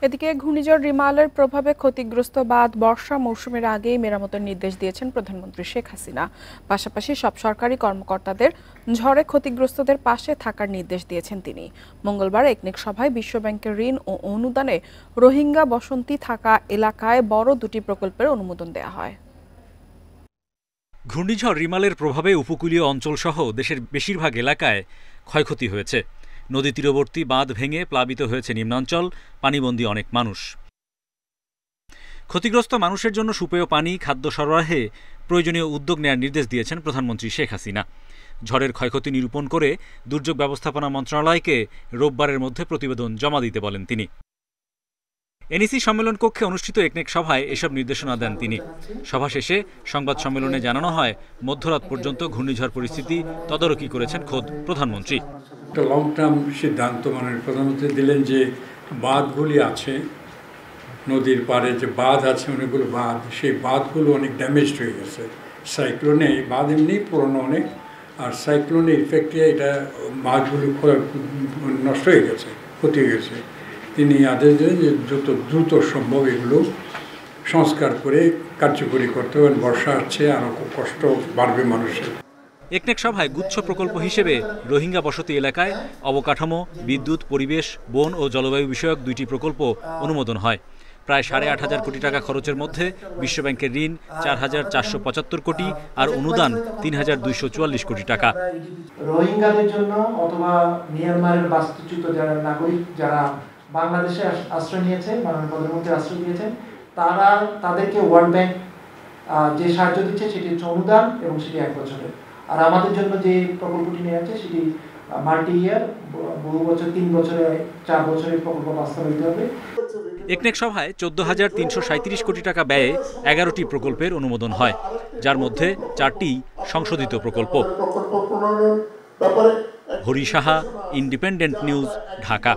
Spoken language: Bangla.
এদিকে ঘূর্ণিঝড় রিমালের প্রভাবে ক্ষতিগ্রস্ত বাঁধ বর্ষা মৌসুমের আগেই মেরামতের নির্দেশ দিয়েছেন প্রধানমন্ত্রী শেখ হাসিনা। পাশাপাশি সব সরকারি কর্মকর্তাদের ঝড়ে ক্ষতিগ্রস্তদের পাশে থাকার নির্দেশ দিয়েছেন তিনি। মঙ্গলবার একনেক সভায় বিশ্বব্যাংকের ঋণ ও অনুদানে রোহিঙ্গা বসতি থাকা এলাকায় বড় দুটি প্রকল্পের অনুমোদন দেওয়া হয়। ঘূর্ণিঝড় রিমালের প্রভাবে উপকূলীয় অঞ্চলসহ দেশের বেশিরভাগ এলাকায় ক্ষয়ক্ষতি হয়েছে। নদী তীরবর্তী বাঁধ ভেঙে প্লাবিত হয়েছে নিম্নাঞ্চল, পানিবন্দী অনেক মানুষ। ক্ষতিগ্রস্ত মানুষের জন্য সুপেয় পানি, খাদ্য সরবরাহে প্রয়োজনীয় উদ্যোগ নেওয়ার নির্দেশ দিয়েছেন প্রধানমন্ত্রী শেখ হাসিনা। ঝড়ের ক্ষয়ক্ষতি নিরূপণ করে দুর্যোগ ব্যবস্থাপনা মন্ত্রণালয়কে রোববারের মধ্যে প্রতিবেদন জমা দিতে বলেন তিনি। এনইসি সম্মেলন কক্ষে অনুষ্ঠিত একনেক সভায় এসব নির্দেশনা দেন তিনি। সভা শেষে সংবাদ সম্মেলনে জানানো হয়, মধ্যরাত পর্যন্ত ঘূর্ণিঝড় পরিস্থিতি তদারকি করেছেন খোদ প্রধানমন্ত্রী। একটা লং টার্ম সিদ্ধান্ত প্রধানমন্ত্রী দিলেন যে বাঁধগুলি আছে, নদীর পাড়ে যে বাঁধ আছে অনেকগুলো বাঁধ, সেই বাঁধগুলো অনেক ড্যামেজড হয়ে গেছে সাইক্লোনে। বাঁধ এমনি পুরনো অনেক, আর সাইক্লোনের ইফেক্টে এটা বাঁধগুলো নষ্ট হয়ে গেছে, ক্ষতি হয়ে গেছে। তিনি আদেশ দিলেন যে দ্রুত সম্ভব এগুলো সংস্কার করে কার্যকরী করতে হবে। বর্ষা হচ্ছে, আরও খুব কষ্ট বাড়বে মানুষের। একনেক সভায় গুচ্ছ প্রকল্প হিসেবে রোহিঙ্গা বসতি এলাকায় অবকাঠামো, বিদ্যুৎ, পরিবেশ, বন ও জলবায়ু বিষয়ক দুইটি প্রকল্প অনুমোদন হয়। প্রায় 8,500 কোটি টাকা খরচের মধ্যে বিশ্বব্যাংকের ঋণ 4,475 কোটি আর অনুদান 3,244 কোটি টাকা। রোহিঙ্গাদের জন্য অথবা মিয়ানমারের বাস্তুচ্যুত যারা নাগরিক, যারা বাংলাদেশে আশ্রয় নিয়েছে, মাননীয় প্রধানমন্ত্রী আশ্রয় দিয়েছেন, তাদেরকে ওয়ার্ল্ড ব্যাংক যে সাহায্য দিচ্ছে সেটি হচ্ছে অনুদান এবং সেটি 1 বছরের। আর আমাদের জন্য যে প্রকল্পটি নিয়ে আছে সেটি মাল্টি ইয়ার, বহু বছর, 3 বছরে 4 বছরের প্রকল্প বাস্তবায়িত হবে। একনেক সভায় 14,337 কোটি টাকা ব্যয়ে 11টি প্রকল্পের অনুমোদন হয়, যার মধ্যে 4টি সংশোধিত প্রকল্প। Hari Saha, independent news, Dhaka.